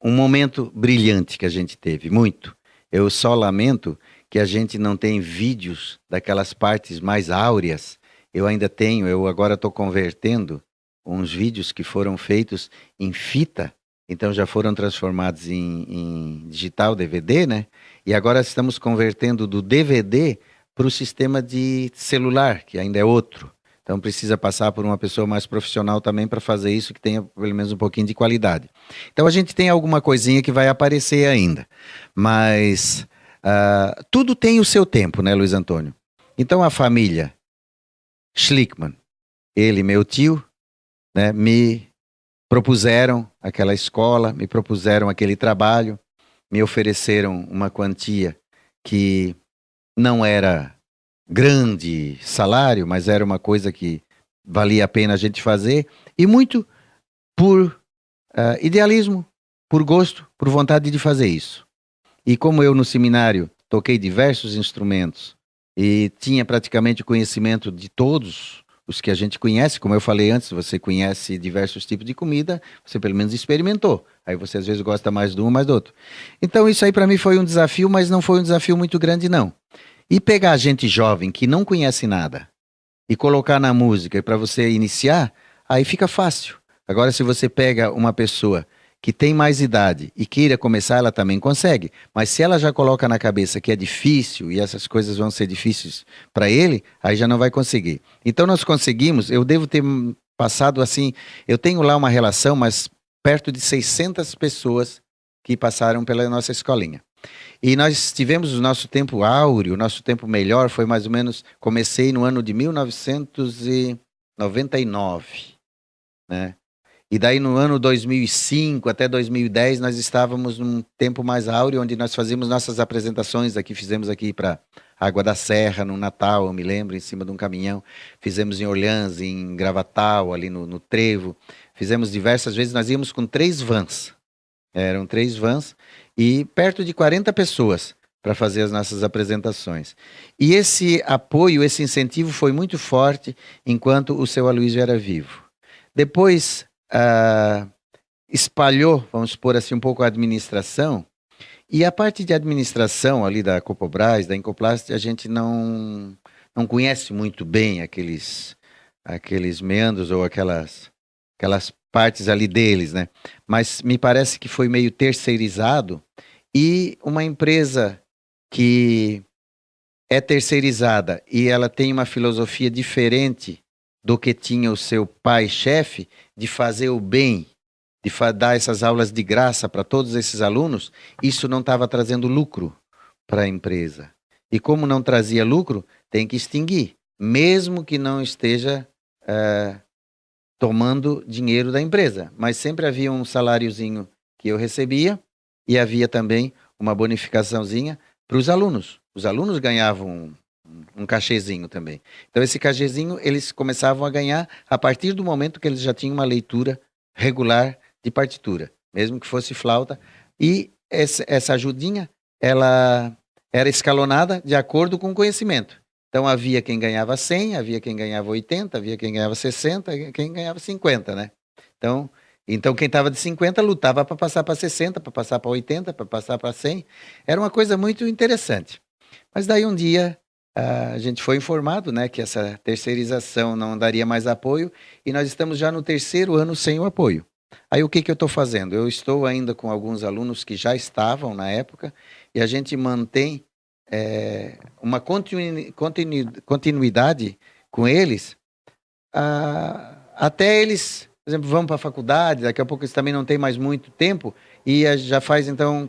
momento brilhante que a gente teve, muito. Eu só lamento que a gente não tem vídeos daquelas partes mais áureas. Eu ainda tenho, eu agora estou convertendo uns vídeos que foram feitos em fita, então já foram transformados em digital DVD, né? E agora estamos convertendo do DVD para o sistema de celular, que ainda é outro. Então precisa passar por uma pessoa mais profissional também para fazer isso, que tenha pelo menos um pouquinho de qualidade. Então a gente tem alguma coisinha que vai aparecer ainda, mas tudo tem o seu tempo, né, Luiz Antônio? Então a família Schlickmann, ele, meu tio, né, me propuseram aquela escola, me propuseram aquele trabalho, me ofereceram uma quantia que não era grande salário, mas era uma coisa que valia a pena a gente fazer, e muito por idealismo, por gosto, por vontade de fazer isso. E como eu no seminário toquei diversos instrumentos e tinha praticamente conhecimento de todos os que a gente conhece, como eu falei antes, você conhece diversos tipos de comida, você pelo menos experimentou. Aí você às vezes gosta mais de um, mais do outro. Então isso aí para mim foi um desafio, mas não foi um desafio muito grande não. E pegar gente jovem que não conhece nada e colocar na música para você iniciar, aí fica fácil. Agora se você pega uma pessoa que tem mais idade e queira começar, ela também consegue. Mas se ela já coloca na cabeça que é difícil e essas coisas vão ser difíceis para ele, aí já não vai conseguir. Então nós conseguimos, eu devo ter passado assim, eu tenho lá uma relação, mas perto de 600 pessoas que passaram pela nossa escolinha. E nós tivemos o nosso tempo áureo, o nosso tempo melhor foi mais ou menos, comecei no ano de 1999, né? E daí no ano 2005 até 2010 nós estávamos num tempo mais áureo, onde nós fazíamos nossas apresentações aqui, fizemos aqui para Água da Serra, no Natal, eu me lembro, em cima de um caminhão, fizemos em Orleans, em Gravatal, ali no Trevo, fizemos diversas vezes, nós íamos com 3 vans, eram 3 vans, e perto de 40 pessoas para fazer as nossas apresentações. E esse apoio, esse incentivo foi muito forte enquanto o seu Aloysio era vivo. Depois espalhou, vamos supor assim, um pouco a administração, e a parte de administração ali da Copobras, da Incoplast, a gente não conhece muito bem aqueles meandros ou aquelas partes ali deles, né? Mas me parece que foi meio terceirizado, e uma empresa que é terceirizada e ela tem uma filosofia diferente do que tinha o seu pai-chefe, de fazer o bem, de dar essas aulas de graça para todos esses alunos, isso não estava trazendo lucro para a empresa. E como não trazia lucro, tem que extinguir, mesmo que não esteja tomando dinheiro da empresa. Mas sempre havia um saláriozinho que eu recebia e havia também uma bonificaçãozinha para os alunos. Os alunos ganhavam um cachezinho também. Então esse cachezinho eles começavam a ganhar a partir do momento que eles já tinham uma leitura regular de partitura, mesmo que fosse flauta, e essa ajudinha ela era escalonada de acordo com o conhecimento. Então havia quem ganhava 100, havia quem ganhava 80, havia quem ganhava 60, quem ganhava 50, né? Então quem estava de 50 lutava para passar para 60, para passar para 80, para passar para 100. Era uma coisa muito interessante. Mas daí um dia a gente foi informado, né, que essa terceirização não daria mais apoio e nós estamos já no 3º ano sem o apoio. Aí o que eu estou fazendo? Eu estou ainda com alguns alunos que já estavam na época e a gente mantém uma continuidade com eles até eles, por exemplo, vão para a faculdade, daqui a pouco eles também não têm mais muito tempo e já faz então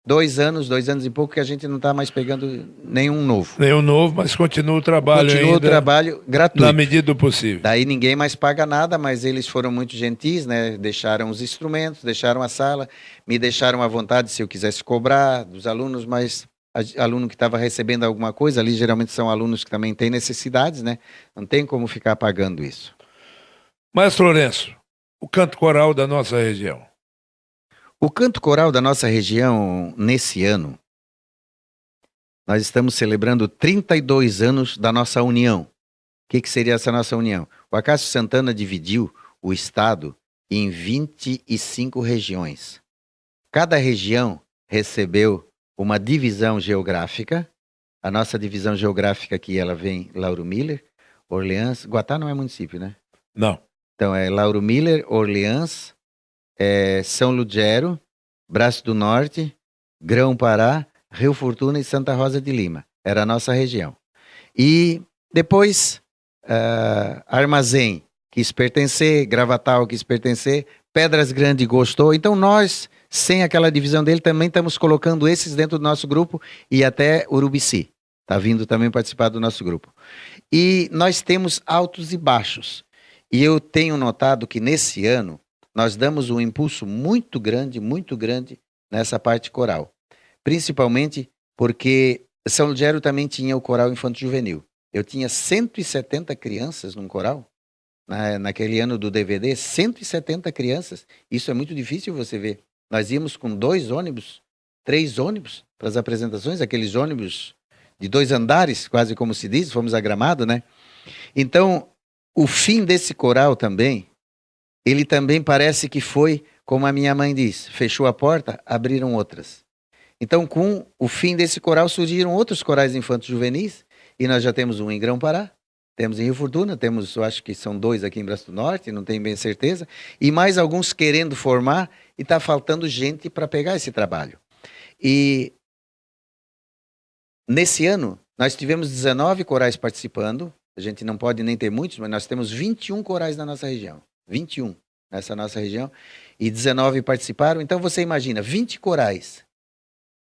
2 anos e pouco que a gente não está mais pegando nenhum novo. Nenhum novo, mas continua o trabalho Continua ainda. o trabalho gratuito. Na medida do possível. Daí ninguém mais paga nada, mas eles foram muito gentis, né? Deixaram os instrumentos, deixaram a sala, me deixaram à vontade se eu quisesse cobrar dos alunos, mas aluno que estava recebendo alguma coisa, ali geralmente são alunos que também têm necessidades, né? Não tem como ficar pagando isso. Maestro Lourenço, o canto coral da nossa região. O canto coral da nossa região, nesse ano, nós estamos celebrando 32 anos da nossa união. O que seria essa nossa união? O Acácio Santana dividiu o estado em 25 regiões. Cada região recebeu uma divisão geográfica. A nossa divisão geográfica aqui, ela vem Lauro Miller, Orleans... Guatá não é município, né? Não. Então é Lauro Miller, Orleans, São Lugero, Braço do Norte, Grão-Pará, Rio Fortuna e Santa Rosa de Lima. Era a nossa região. E depois, Armazém quis pertencer, Gravatal quis pertencer, Pedras Grandes gostou. Então nós, sem aquela divisão dele, também estamos colocando esses dentro do nosso grupo e até Urubici. Está vindo também participar do nosso grupo. E nós temos altos e baixos. E eu tenho notado que nesse ano nós damos um impulso muito grande nessa parte coral. Principalmente porque São Lugero também tinha o coral infanto-juvenil. Eu tinha 170 crianças num coral. Naquele ano do DVD, 170 crianças. Isso é muito difícil você ver. Nós íamos com 2 ônibus, 3 ônibus para as apresentações, aqueles ônibus de 2 andares, quase como se diz, fomos a Gramado, né? Então, o fim desse coral também, ele também parece que foi, como a minha mãe diz, fechou a porta, abriram outras. Então, com o fim desse coral, surgiram outros corais infantos juvenis, e nós já temos um em Grão-Pará, temos em Rio Fortuna, temos, eu acho que são 2 aqui em Braço do Norte, não tenho bem certeza, e mais alguns querendo formar, e está faltando gente para pegar esse trabalho. E nesse ano, nós tivemos 19 corais participando, a gente não pode nem ter muitos, mas nós temos 21 corais na nossa região. 21 nessa nossa região, e 19 participaram. Então você imagina, 20 corais.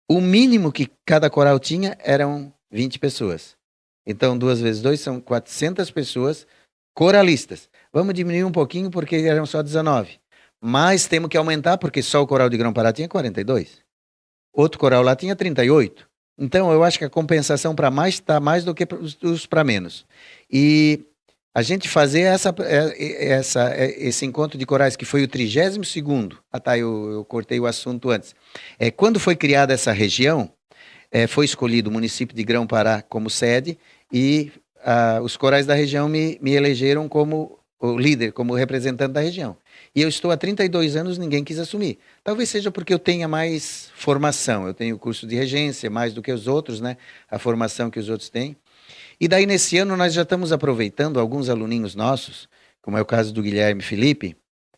O mínimo que cada coral tinha eram 20 pessoas. Então 2 vezes 2 são 400 pessoas coralistas. Vamos diminuir um pouquinho porque eram só 19. Mas temos que aumentar porque só o coral de Grão-Pará tinha 42. Outro coral lá tinha 38. Então eu acho que a compensação para mais está mais do que os para menos. E a gente fazer esse encontro de corais, que foi o 32º, eu cortei o assunto antes. Quando foi criada essa região, foi escolhido o município de Grão-Pará como sede e os corais da região me elegeram como o líder, como representante da região. E eu estou há 32 anos, ninguém quis assumir. Talvez seja porque eu tenha mais formação, eu tenho curso de regência, mais do que os outros, né? A formação que os outros têm. E daí, nesse ano, nós já estamos aproveitando alguns aluninhos nossos, como é o caso do Guilherme Felipe,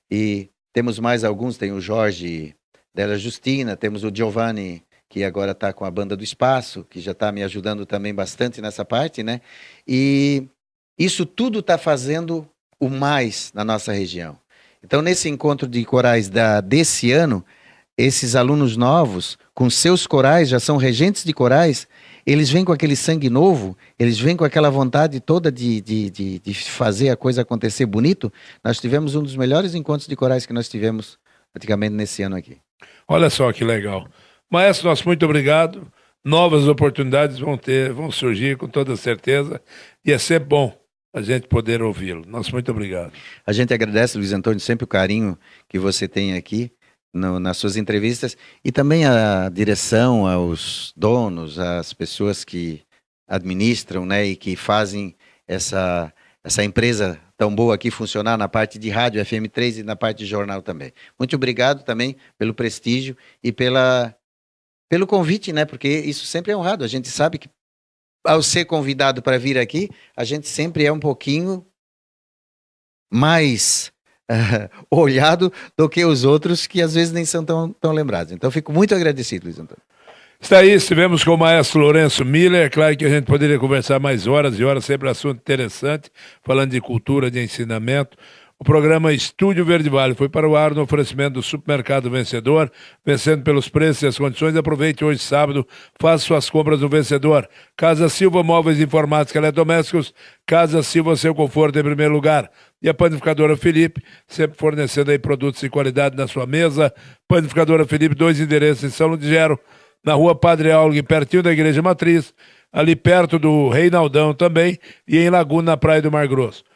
e temos mais alguns, tem o Jorge Della Justina, temos o Giovanni, que agora está com a Banda do Espaço, que já está me ajudando também bastante nessa parte, né? E isso tudo está fazendo o mais na nossa região. Então, nesse encontro de corais desse ano, esses alunos novos, com seus corais, já são regentes de corais, eles vêm com aquele sangue novo, eles vêm com aquela vontade toda de fazer a coisa acontecer bonito. Nós tivemos um dos melhores encontros de corais que nós tivemos praticamente nesse ano aqui. Olha só que legal. Maestro, nosso muito obrigado. Novas oportunidades vão surgir com toda certeza, e é sempre bom a gente poder ouvi-lo. Nosso muito obrigado. A gente agradece, Luiz Antônio, sempre o carinho que você tem aqui nas suas entrevistas, e também a direção, aos donos, às pessoas que administram, né, e que fazem essa empresa tão boa aqui funcionar na parte de rádio, FM3, e na parte de jornal também. Muito obrigado também pelo prestígio e pelo convite, né, porque isso sempre é honrado. A gente sabe que ao ser convidado para vir aqui, a gente sempre é um pouquinho mais olhado do que os outros, que às vezes nem são tão lembrados. Então, fico muito agradecido, Luiz Antônio. Está aí, estivemos com o maestro Lourenço Miller. É claro que a gente poderia conversar mais horas e horas, sempre assunto interessante, falando de cultura, de ensinamento. O programa Estúdio Verde Vale foi para o ar no oferecimento do Supermercado Vencedor, vencendo pelos preços e as condições. Aproveite hoje, sábado, faça suas compras no Vencedor. Casa Silva Móveis Informática Eletrodomésticos, Casa Silva, seu conforto em primeiro lugar. E a Panificadora Felipe, sempre fornecendo aí produtos de qualidade na sua mesa. Panificadora Felipe, 2 endereços em São Ludgero, na rua Padre Algue, pertinho da Igreja Matriz, ali perto do Reinaldão também, e em Laguna, na Praia do Mar Grosso.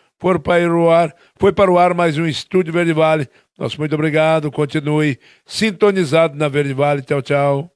Foi para o ar mais um Estúdio Verde Vale. Nosso muito obrigado. Continue sintonizado na Verde Vale. Tchau, tchau.